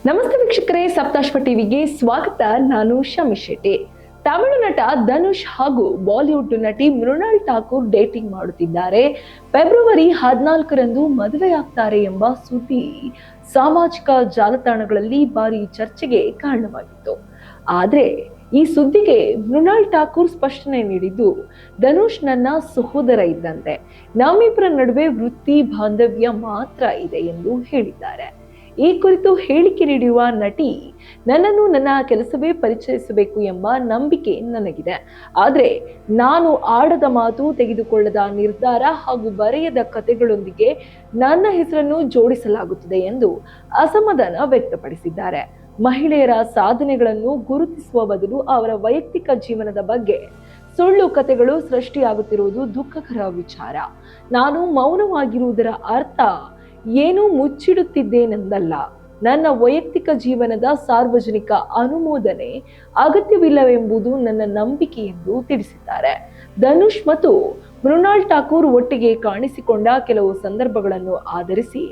ನಮಸ್ತೆ ವೀಕ್ಷಕರೇ, ಸಪ್ತಾಶ್ವ ಟಿವಿಗೆ ಸ್ವಾಗತ. ನಾನು ಶಮಿ ಶೆಟ್ಟಿ. ತಮಿಳು ನಟ ಧನುಷ್ ಹಾಗೂ ಬಾಲಿವುಡ್ ನಟಿ ಮೃಣಾಲ್ ಠಾಕೂರ್ ಡೇಟಿಂಗ್ ಮಾಡುತ್ತಿದ್ದಾರೆ. ಫೆಬ್ರವರಿ 14ರಂದು ಮದುವೆಯಾಗ್ತಾರೆ ಎಂಬ ಸುದ್ದಿ ಸಾಮಾಜಿಕ ಜಾಲತಾಣಗಳಲ್ಲಿ ಭಾರಿ ಚರ್ಚೆಗೆ ಕಾರಣವಾಗಿತ್ತು. ಆದ್ರೆ ಈ ಸುದ್ದಿಗೆ ಮೃಣಾಲ್ ಠಾಕೂರ್ ಸ್ಪಷ್ಟನೆ ನೀಡಿದ್ದು, ಧನುಷ್ ನನ್ನ ಸಹೋದರ ಇದ್ದಂತೆ, ನಮ್ಮಿಬ್ಬರ ನಡುವೆ ವೃತ್ತಿ ಬಾಂಧವ್ಯ ಮಾತ್ರ ಇದೆ ಎಂದು ಹೇಳಿದ್ದಾರೆ. ಈ ಕುರಿತು ಹೇಳಿಕೆ ನೀಡಿರುವ ನಟಿ, ನನ್ನನ್ನು ನನ್ನ ಕೆಲಸವೇ ಪರಿಚಯಿಸಬೇಕು ಎಂಬ ನಂಬಿಕೆ ನನಗಿದೆ. ಆದರೆ ನಾನು ಆಡದ ಮಾತು, ತೆಗೆದುಕೊಳ್ಳದ ನಿರ್ಧಾರ ಹಾಗೂ ಬರೆಯದ ಕಥೆಗಳೊಂದಿಗೆ ನನ್ನ ಹೆಸರನ್ನು ಜೋಡಿಸಲಾಗುತ್ತದೆ ಎಂದು ಅಸಮಾಧಾನ ವ್ಯಕ್ತಪಡಿಸಿದ್ದಾರೆ. ಮಹಿಳೆಯರ ಸಾಧನೆಗಳನ್ನು ಗುರುತಿಸುವ ಬದಲು ಅವರ ವೈಯಕ್ತಿಕ ಜೀವನದ ಬಗ್ಗೆ ಸುಳ್ಳು ಕಥೆಗಳು ಸೃಷ್ಟಿಯಾಗುತ್ತಿರುವುದು ದುಃಖಕರ ವಿಚಾರ. ನಾನು ಮೌನವಾಗಿರುವುದರ ಅರ್ಥ ಏನೂ ಮುಚ್ಚಿಡುತ್ತಿದ್ದೇನೆಂದಲ್ಲ. ನನ್ನ ವೈಯಕ್ತಿಕ ಜೀವನದ ಸಾರ್ವಜನಿಕ ಅನುಮೋದನೆ ಅಗತ್ಯವಿಲ್ಲವೆಂಬುದು ನನ್ನ ನಂಬಿಕೆ ಎಂದು ತಿಳಿಸಿದ್ದಾರೆ. ಧನುಷ್ ಮತ್ತು ಮೃಣಾಲ್ ಠಾಕೂರ್ ಒಟ್ಟಿಗೆ ಕಾಣಿಸಿಕೊಂಡ ಕೆಲವು ಸಂದರ್ಭಗಳನ್ನು ಆಧರಿಸಿ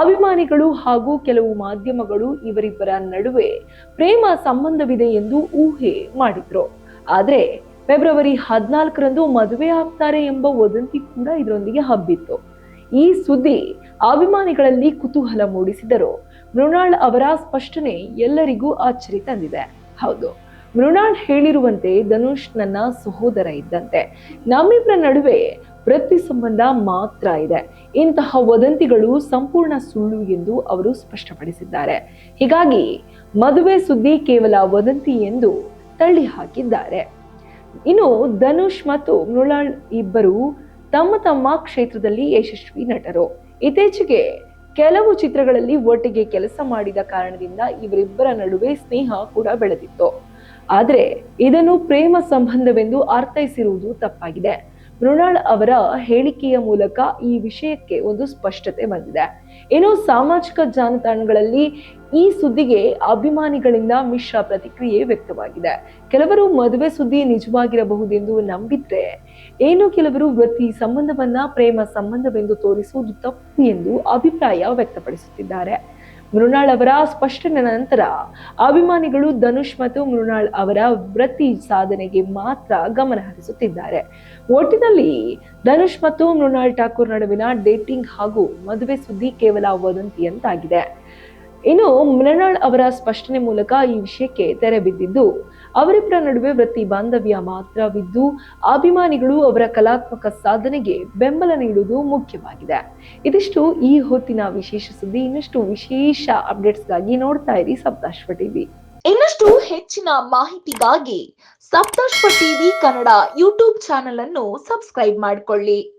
ಅಭಿಮಾನಿಗಳು ಹಾಗೂ ಕೆಲವು ಮಾಧ್ಯಮಗಳು ಇವರಿಬ್ಬರ ನಡುವೆ ಪ್ರೇಮ ಸಂಬಂಧವಿದೆ ಎಂದು ಊಹೆ ಮಾಡಿದ್ರು. ಆದ್ರೆ ಫೆಬ್ರವರಿ 14ರಂದು ಮದುವೆ ಆಗ್ತಾರೆ ಎಂಬ ವದಂತಿ ಕೂಡ ಇದರೊಂದಿಗೆ ಹಬ್ಬಿತ್ತು. ಈ ಸುದ್ದಿ ಅಭಿಮಾನಿಗಳಲ್ಲಿ ಕುತೂಹಲ ಮೂಡಿಸಿದರು. ಮೃಣಾಲ್ ಅವರ ಸ್ಪಷ್ಟನೆ ಎಲ್ಲರಿಗೂ ಅಚ್ಚರಿ ತಂದಿದೆ. ಹೌದು, ಮೃಣಾಲ್ ಹೇಳಿರುವಂತೆ ಧನುಷ್ ನನ್ನ ಸಹೋದರ ಇದ್ದಂತೆ, ನಮ್ಮಿಬ್ಬರ ನಡುವೆ ವೃತ್ತಿ ಸಂಬಂಧ ಮಾತ್ರ ಇದೆ. ಇಂತಹ ವದಂತಿಗಳು ಸಂಪೂರ್ಣ ಸುಳ್ಳು ಎಂದು ಅವರು ಸ್ಪಷ್ಟಪಡಿಸಿದ್ದಾರೆ. ಹೀಗಾಗಿ ಮದುವೆ ಸುದ್ದಿ ಕೇವಲ ವದಂತಿ ಎಂದು ತಳ್ಳಿ ಹಾಕಿದ್ದಾರೆ. ಇನ್ನು ಧನುಷ್ ಮತ್ತು ಮೃಣಾಲ್ ಇಬ್ಬರು ತಮ್ಮ ತಮ್ಮ ಕ್ಷೇತ್ರದಲ್ಲಿ ಯಶಸ್ವಿ ನಟರು. ಇತ್ತೀಚೆಗೆ ಕೆಲವು ಚಿತ್ರಗಳಲ್ಲಿ ಒಟ್ಟಿಗೆ ಕೆಲಸ ಮಾಡಿದ ಕಾರಣದಿಂದ ಇವರಿಬ್ಬರ ನಡುವೆ ಸ್ನೇಹ ಕೂಡ ಬೆಳೆದಿತ್ತು. ಆದ್ರೆ ಇದನ್ನು ಪ್ರೇಮ ಸಂಬಂಧವೆಂದು ಅರ್ಥೈಸಿರುವುದು ತಪ್ಪಾಗಿದೆ. ಮೃಣಾಲ್ ಅವರ ಹೇಳಿಕೆಯ ಮೂಲಕ ಈ ವಿಷಯಕ್ಕೆ ಒಂದು ಸ್ಪಷ್ಟತೆ ಬಂದಿದೆ. ಇನ್ನು ಸಾಮಾಜಿಕ ಜಾಲತಾಣಗಳಲ್ಲಿ ಈ ಸುದ್ದಿಗೆ ಅಭಿಮಾನಿಗಳಿಂದ ಮಿಶ್ರ ಪ್ರತಿಕ್ರಿಯೆ ವ್ಯಕ್ತವಾಗಿದೆ. ಕೆಲವರು ಮದುವೆ ಸುದ್ದಿ ನಿಜವಾಗಿರಬಹುದೆಂದು ನಂಬಿದ್ರೆ, ಕೆಲವರು ವೃತ್ತಿ ಸಂಬಂಧವನ್ನ ಪ್ರೇಮ ಸಂಬಂಧವೆಂದು ತೋರಿಸುವುದು ತಪ್ಪು ಎಂದು ಅಭಿಪ್ರಾಯ ವ್ಯಕ್ತಪಡಿಸುತ್ತಿದ್ದಾರೆ. ಮೃಣಾಲ್ ಅವರ ಸ್ಪಷ್ಟನೆ ನಂತರ ಅಭಿಮಾನಿಗಳು ಧನುಷ್ ಮತ್ತು ಮೃಣಾಲ್ ಅವರ ವೃತ್ತಿ ಸಾಧನೆಗೆ ಮಾತ್ರ ಗಮನ ಹರಿಸುತ್ತಿದ್ದಾರೆ. ಒಟ್ಟಿನಲ್ಲಿ ಧನುಷ್ ಮತ್ತು ಮೃಣಾಲ್ ಠಾಕೂರ್ ನಡುವಿನ ಡೇಟಿಂಗ್ ಹಾಗೂ ಮದುವೆ ಸುದ್ದಿ ಕೇವಲ ವದಂತಿಯಂತಾಗಿದೆ. ಇನ್ನು ಮೃಣಾಲ್ ಅವರ ಸ್ಪಷ್ಟನೆ ಮೂಲಕ ಈ ವಿಷಯಕ್ಕೆ ತೆರೆ ಬಿದ್ದಿದ್ದು, ಅವರಿಬ್ಬರ ನಡುವೆ ವೃತ್ತಿ ಬಾಂಧವ್ಯ ಮಾತ್ರವಿದ್ದು ಅಭಿಮಾನಿಗಳು ಅವರ ಕಲಾತ್ಮಕ ಸಾಧನೆಗೆ ಬೆಂಬಲ ನೀಡುವುದು ಮುಖ್ಯವಾಗಿದೆ. ಇದಿಷ್ಟು ಈ ಹೊತ್ತಿನ ವಿಶೇಷ ಸುದ್ದಿ. ಇನ್ನಷ್ಟು ವಿಶೇಷ ಅಪ್ಡೇಟ್ಸ್ಗಾಗಿ ನೋಡ್ತಾ ಇರಿ ಸಪ್ತಾಶ್ವ ಟಿವಿ. ಇನ್ನಷ್ಟು ಹೆಚ್ಚಿನ ಮಾಹಿತಿಗಾಗಿ Saptashwa TV Kannada YouTube channel ಅನ್ನು ಸಬ್ಸ್ಕ್ರೈಬ್ ಮಾಡಿಕೊಳ್ಳಿ.